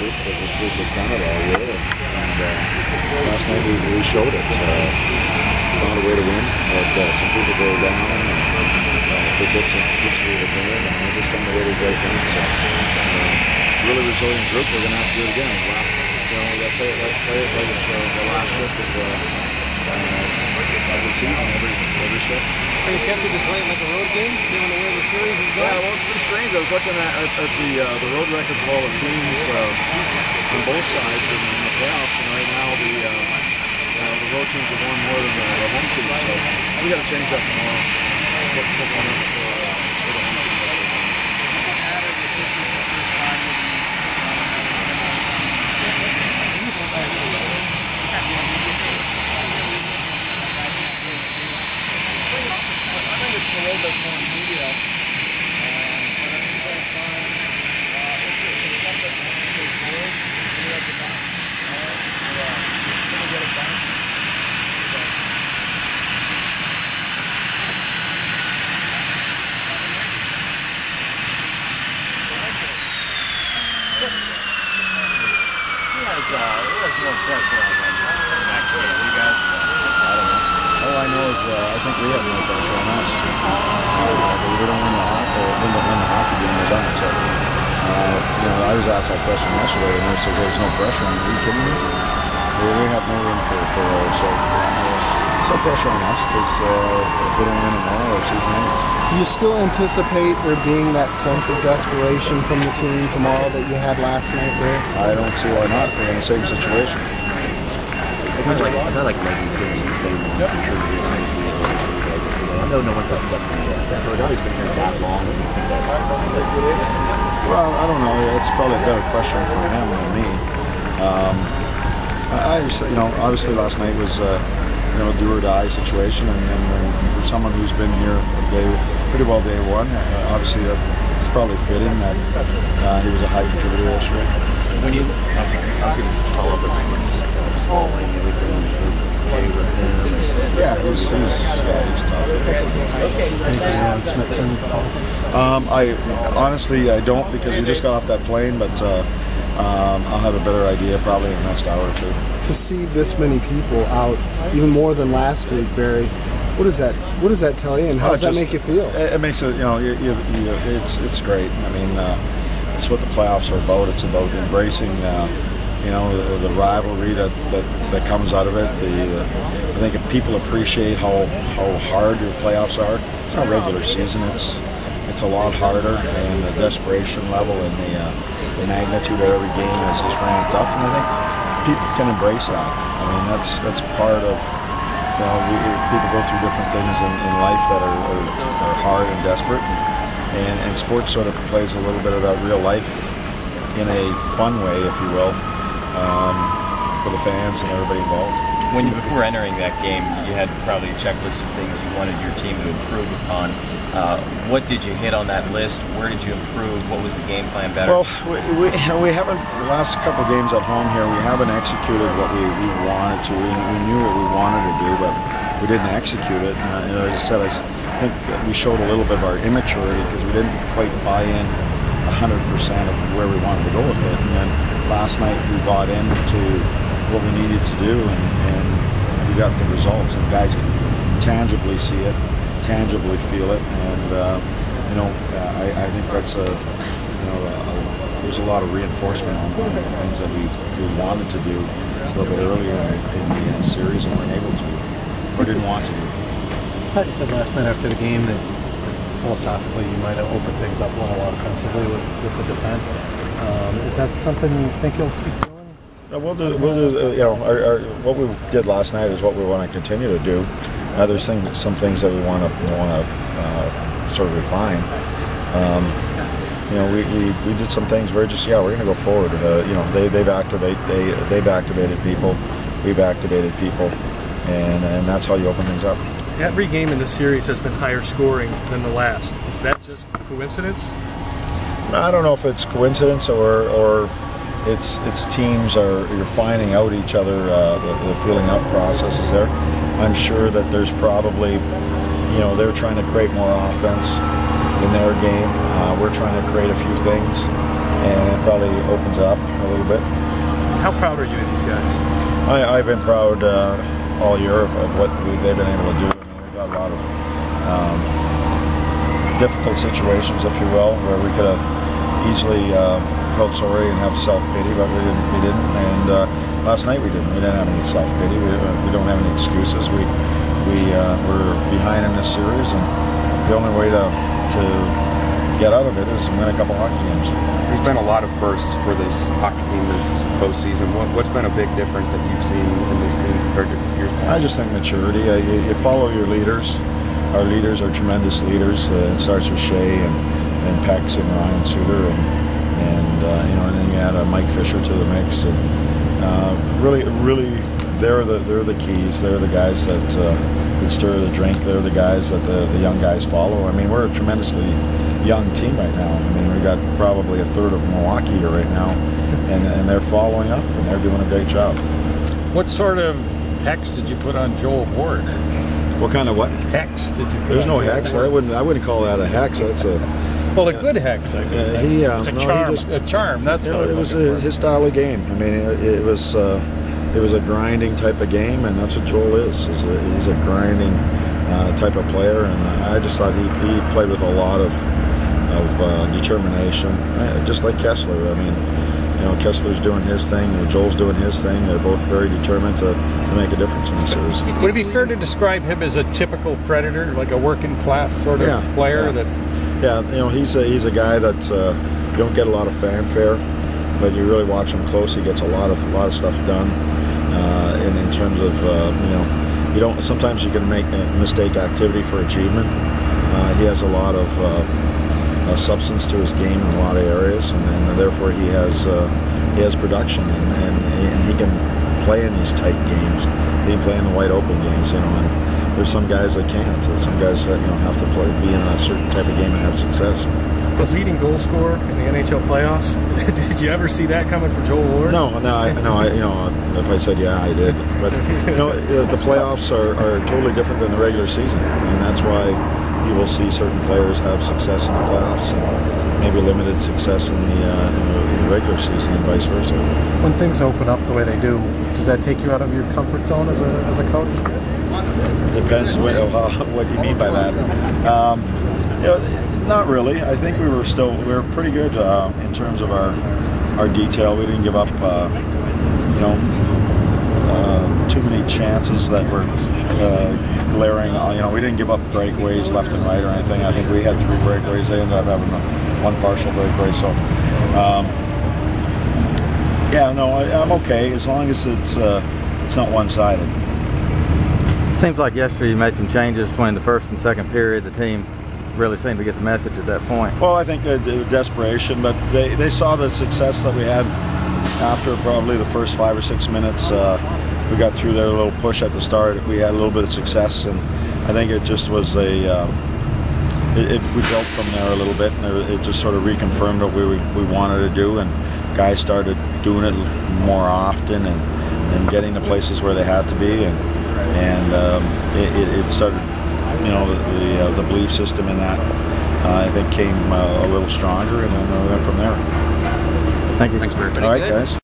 group because this group has done it all year, and last night we showed it. Found a way to win, but some people go down for bits of the game, and we just found a way to get it done. So, really resilient group. We're going to have to do it again. We got to play it like it's the last shift of the season, every shift. Are you tempted to play it like a road game, given the way the series is going? Yeah, well, it's been strange. I was looking at the road records of all the teams on both sides in the playoffs, and right now the road teams have won more than the home teams. So we got to change that tomorrow. Put one up for the home team. Does it matter that this is the first time I think it's a little bit more immediate, but at the same time, it's something that takes forward. We have to back. We're going to get it back. There's more pressure on them next game. You guys, I don't know. All I know is I think we have more pressure on us. We don't win the hockey game, we're done. So, I was asked that question yesterday, and they said there's no pressure. Are you kidding me? We have no room for error. So, there's no pressure on us because if we don't win tomorrow, our season ends. Do you still anticipate there being that sense of desperation from the team tomorrow that you had last night, Barry? I don't see why not. We're in the same situation. I like Legends games and staying and contributing. I know no one's reflecting that. For a guy who's been here that long, well, I don't know. It's probably a better question for him than me. Obviously last night was a do or die situation, and for someone who's been here pretty well day one, obviously it's probably fitting that he was a high contributor yesterday. When you, I was going to just follow up with Smalling, everything okay with him. Yeah, he's tough. I honestly don't, because we just got off that plane, but I'll have a better idea probably in the next hour or two. To see this many people out, even more than last week, Barry, what does that tell you, and how does that make you feel? It makes it, it's great. I mean, it's what the playoffs are about. It's about embracing, the rivalry that comes out of it. I think if people appreciate how hard the playoffs are, it's not regular season. It's a lot harder, and the desperation level and the magnitude of every game is ramped up, and I think people can embrace that. I mean, that's part of, people go through different things in life that are hard and desperate, and sports sort of plays a little bit of that real life in a fun way, if you will, for the fans and everybody involved. Before entering that game, you had probably a checklist of things you wanted your team to improve upon. What did you hit on that list? Where did you improve? What was the game plan better? Well, we haven't, the last couple of games at home here, we haven't executed what we wanted to. We knew what we wanted to do, but we didn't execute it. And as I said, I think that we showed a little bit of our immaturity because we didn't quite buy in 100% of where we wanted to go with it. And then last night we bought into what we needed to do, and we got the results, and guys can tangibly see it, tangibly feel it, and I think that's there's a lot of reinforcement on things that we wanted to do a little bit earlier in the series and weren't able to, or didn't want to do. I thought you said last night after the game that philosophically you might have opened things up a little offensively with the defense. Is that something you think you'll keep doing? We'll do. What we did last night is what we want to continue to do. There's some things that we want to sort of refine. We did some things where we're going to go forward. They've activated people, we've activated people, and that's how you open things up. Every game in the series has been higher scoring than the last. Is that just coincidence? I don't know if it's coincidence or it's teams you're finding out each other. The feeling out process is there. I'm sure that there's probably, they're trying to create more offense in their game. We're trying to create a few things, and it probably opens up a little bit. How proud are you of these guys? I've been proud all year of what they've been able to do. I mean, we've got a lot of difficult situations, if you will, where we could have easily felt sorry and have self-pity, but we didn't. And last night we didn't. We didn't have any self-pity. We don't have any excuses. We're behind in this series, and the only way to get out of it is win a couple hockey games. There's been a lot of firsts for this hockey team this postseason. What's been a big difference that you've seen in this team compared to years past? I just think maturity. You follow your leaders. Our leaders are tremendous leaders. It starts with Shea and Pex and Ryan Suter, and then you add Mike Fisher to the mix. And really, they're the keys. They're the guys that stir the drink. They're the guys that the young guys follow. I mean, we're a tremendously young team right now. I mean, we've got probably a third of Milwaukee here right now, and they're following up, and they're doing a great job. What sort of hex did you put on Joel Ward? What kind of what? Hex did you put There's on no Joel hex. Ward? I wouldn't call that a hex. That's a good hex, I guess. It's a charm. A charm. That's what it was. His style of game. I mean, it was a grinding type of game, and that's what Joel is. He's a grinding type of player, and I just thought he played with a lot of determination, just like Kessler. I mean, Kessler's doing his thing, Joel's doing his thing. They're both very determined to make a difference in the series. Would it be fair to describe him as a typical Predator, like a working class sort of player? He's a guy that you don't get a lot of fanfare, but you really watch him close. He gets a lot of stuff done. In terms of you don't. Sometimes you can make a mistake activity for achievement. He has a lot of substance to his game in a lot of areas, and therefore he has production, and he can play in these tight games. He can play in the wide open games, and there's some guys that can't. Some guys that have to be in a certain type of game and have success. The leading goal scorer in the NHL playoffs. Did you ever see that coming for Joel Ward? No. If I said yeah, I did. But the playoffs are totally different than the regular season, and that's why you will see certain players have success in the playoffs and maybe limited success in the regular season, and vice versa. When things open up the way they do, does that take you out of your comfort zone as a coach? Depends what you mean by that. Not really. I think we were pretty good in terms of our detail. We didn't give up too many chances that were glaring. We didn't give up breakaways left and right or anything. I think we had 3 breakaways. They ended up having one partial breakaway. So I'm okay as long as it's not one-sided. Seems like yesterday you made some changes between the first and second period. The team really seemed to get the message at that point. Well, I think the desperation, but they saw the success that we had after probably the first 5 or 6 minutes. We got through their little push at the start. We had a little bit of success, and I think it just was we built from there a little bit, and it just sort of reconfirmed what we wanted to do, and guys started doing it more often and getting to places where they had to be, and it started. The belief system in that, I think, came a little stronger, and then we went from there. Thank you. Thanks, Barry. All right, guys.